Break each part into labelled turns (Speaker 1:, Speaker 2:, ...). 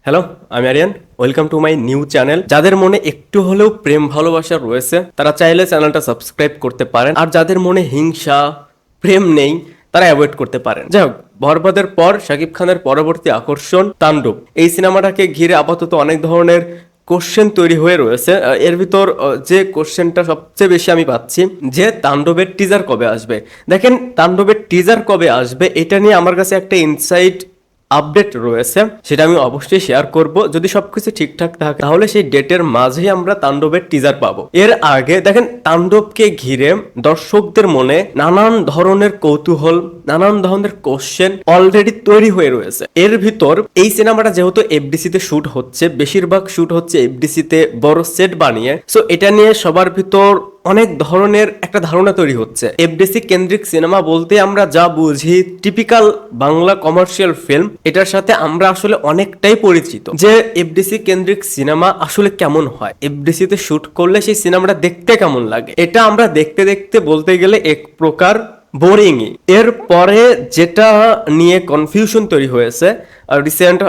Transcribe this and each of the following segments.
Speaker 1: Hello, আমি Aryan. Welcome to my new channel. যাদের মনে একটু হলেও প্রেম ভালোবাসা রয়েছে তারা চাইলে চ্যানেলটা সাবস্ক্রাইব করতে পারেন, আর যাদের মনে হিংসা প্রেম নেই তারা অ্যাভয়েড করতে পারেন। যাই হোক, বরবাদের পর শাকিব খানের পরবর্তী আকর্ষণ তাণ্ডব। এই সিনেমাটাকে ঘিরে আপাতত অনেক ধরনের কোশ্চেন তৈরি হয়ে রয়েছে। এর ভিতর যে কোশ্চেনটা সবচেয়ে বেশি আমি পাচ্ছি যে তাণ্ডবের টিজার কবে আসবে। দেখেন, তাণ্ডবের টিজার কবে আসবে এটা নিয়ে আমার কাছে একটা ইনসাইট আপডেট রয়েছে, সেটা আমি অবশ্যই শেয়ার করব। যদি সবকিছু ঠিকঠাক থাকে তাহলে সেই ডেটের মাঝেই আমরা তাণ্ডবের টিজার পাবো। এর আগে দেখেন, তাণ্ডবকে ঘিরে দর্শকদের মনে নানান ধরনের কৌতূহল, নানান ধরনের কোশ্চেন অলরেডি তৈরি হয়ে রয়েছে। এর ভিতর এই সিনেমাটা যেহেতু এফডিসি তে শুট হচ্ছে, বেশিরভাগ শুট হচ্ছে এফডিসি তে বড় সেট বানিয়ে, সো এটা নিয়ে সবার ভিতর অনেক ধরনের একটা ধারণা তৈরি হচ্ছে। এফডিসি কেন্দ্রিক সিনেমা বলতে আমরা যা বুঝি টিপিক্যাল বাংলা কমার্শিয়াল ফিল্ম, এটার সাথে আমরা আসলে অনেকটাই পরিচিত। যে এফডিসি কেন্দ্রিক সিনেমা আসলে কেমন হয়, এফডিসি তে শুট করলে সেই সিনেমাটা দেখতে কেমন লাগে, এটা আমরা দেখতে দেখতে বলতে গেলে এক প্রকার বোরিংই। এরপরে যেটা নিয়ে কনফিউশন তৈরি হয়েছে, রিসেন্ট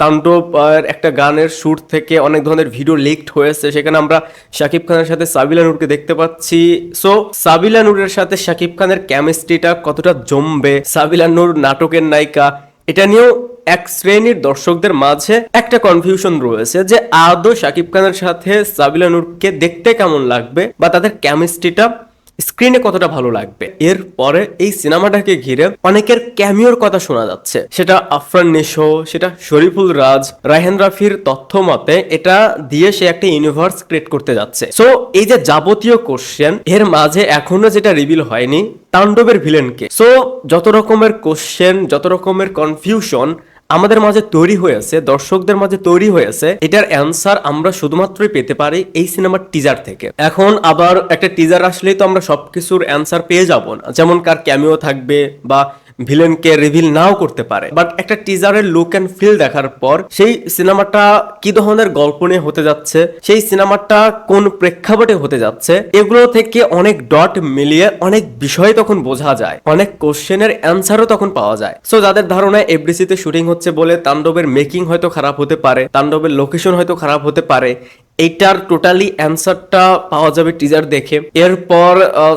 Speaker 1: তাণ্ডব একটা গানের শুট থেকে অনেক ধরনের ভিডিও লিকড হয়েছে, সেখানে আমরা শাকিব খানের সাথে সাবিলা নূরকে দেখতে পাচ্ছি। সো সাবিলা নূরের সাথে শাকিব খানের কেমিস্ট্রিটা কতটা জমবে, সাবিলা নূর নাটকের নায়িকা, এটা নিয়েও এক শ্রেণীর দর্শকদের মাঝে একটা কনফিউশন রয়েছে যে আদৌ শাকিব খানের সাথে সাবিলা নূরকে দেখতে কেমন লাগবে বা তাদের কেমিস্ট্রিটা স্ক্রিনে কতটা ভালো লাগবে। এরপরে এই সিনেমাটাকে ঘিরে অনেকের ক্যামিওর কথা শোনা যাচ্ছে, সেটা আফরান নিশো, সেটা শরীফুল রাজ, রায়হান রাফির তথ্য মতে এটা দিয়ে সে একটা ইউনিভার্স ক্রিয়েট করতে যাচ্ছে। সো এই যে যাবতীয় কোশ্চেন, এর মাঝে এখনো যেটা রিভিল হয়নি তাণ্ডবের ভিলেনকে। সো যত রকমের কোশ্চেন, যত রকমের কনফিউশন আমাদের মাঝে তৈরি হয়েছে, দর্শকদের মাঝে তৈরি হয়েছে, এটার অ্যান্সার আমরা শুধুমাত্রই পেতে পারি এই সিনেমার টিজার থেকে। এখন আবার একটা টিজার আসলেই তো আমরা সবকিছুর অ্যান্সার পেয়ে যাব না, যেমন কার ক্যামিও থাকবে বা ভিলেনকে রিভিল নাও করতে পারে। বাট একটা টিজারের লুক অ্যান্ড ফিল দেখার পর সেই সিনেমাটা কি ধরনের গল্প নিয়ে হতে যাচ্ছে, সেই সিনেমাটা কোন প্রেক্ষাপটে হতে যাচ্ছে, এগুলো থেকে অনেক ডট মিলিয়ে অনেক বিষয় তখন বোঝা যায়, অনেক কোশ্চেনের অ্যান্সারও তখন পাওয়া যায়। সো যাদের ধারণা এফডিসি তে শুটিং হচ্ছে বলে তাণ্ডবের মেকিং হয়তো খারাপ হতে পারে, তাণ্ডবের লোকেশন হয়তো খারাপ হতে পারে, এইটার টোটালি অ্যান্সারটা পাওয়া যাবে টিজার দেখে। এরপর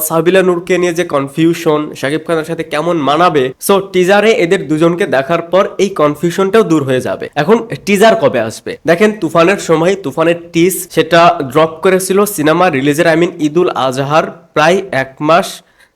Speaker 1: সাবিলা নূরকে নিয়ে যে কনফিউশন, শাকিব খানের সাথে কেমন মানাবে, সো টিজারে এদের দুজনকে দেখার পর এই কনফিউশনটাও দূর হয়ে যাবে। এখন টিজার কবে আসবে? দেখেন, তুফানের সময় তুফানের টিজ সেটা ড্রপ করেছিল সিনেমা রিলিজের, ঈদুল আজহার প্রায় 1 মাস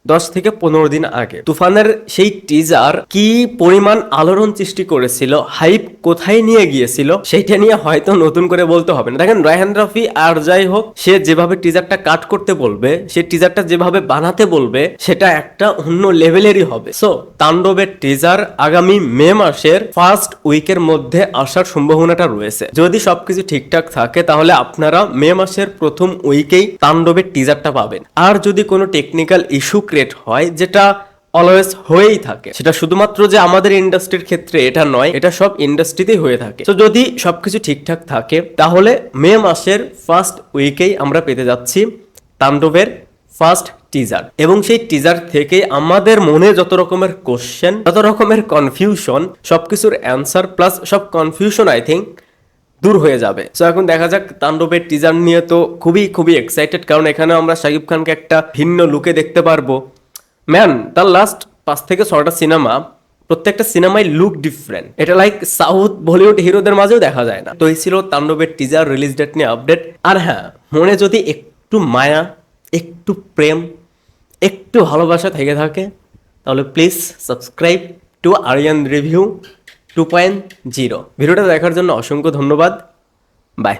Speaker 1: 10 থেকে 15 দিন আগে। তুফানের সেই টিজার কি পরিমাণ আলোড়ন সৃষ্টি করেছিল, হাইপ কোথায় নিয়ে গিয়েছিল, সেইটা নিয়ে হয়তো নতুন করে বলতে হবে না। দেখেন, রায়হান রাফি আর যাই হোক, সে যেভাবে টিজারটা কাট করতে বলবে, সে টিজারটা যেভাবে বানাতে বলবে, সেটা একটা অন্য লেভেলেরই হবে। সো তাণ্ডবের টিজার আগামী মে মাসের ফার্স্ট উইকের মধ্যে আসার সম্ভাবনাটা রয়েছে। যদি সবকিছু ঠিকঠাক থাকে তাহলে আপনারা মে মাসের প্রথম উইকেই তাণ্ডবের টিজারটা পাবেন। আর যদি কোনো টেকনিক্যাল ইস্যু ক্রিয়েট হয়, যেটা অলওয়েজ হয়েই থাকে, সেটা শুধুমাত্র যে আমাদের ইন্ডাস্ট্রির ক্ষেত্রে এটা নয়, এটা সব ইন্ডাস্ট্রিতেই হয়ে থাকে। তো যদি সবকিছু ঠিকঠাক থাকে তাহলে মে মাসের ফার্স্ট উইকেই আমরা পেতে যাচ্ছি তাণ্ডবের ফার্স্ট টিজার। এবং সেই টিজার থেকে আমাদের মনে যত রকমের কোশ্চেন, যত রকমের কনফিউশন, সবকিছুর অ্যান্সার প্লাস সব কনফিউশন আই থিঙ্ক দূর হয়ে যাবে। সো এখন দেখা যাক তাণ্ডবের টিজার নিয়ে তো খুবই খুবই এক্সাইটেড, কারণ এখানে আমরা শাকিব খানকে একটা ভিন্ন লুকে দেখতে পারবো। ম্যান, তার লাস্ট 5 থেকে 6টা সিনেমা, প্রত্যেকটা সিনেমায় লুক ডিফারেন্ট, এটা লাইক সাউথ বলিউড হিরোদের মাঝেও দেখা যায় না। তো এই ছিল তাণ্ডবের টিজার রিলিজ ডেট নিয়ে আপডেট। আর হ্যাঁ, মনে যদি একটু মায়া, একটু প্রেম, একটু ভালোবাসা থেকে থাকে তাহলে please subscribe to Aryan review 2.0। ভিডিওটা দেখার জন্য অসংখ্য ধন্যবাদ। বাই।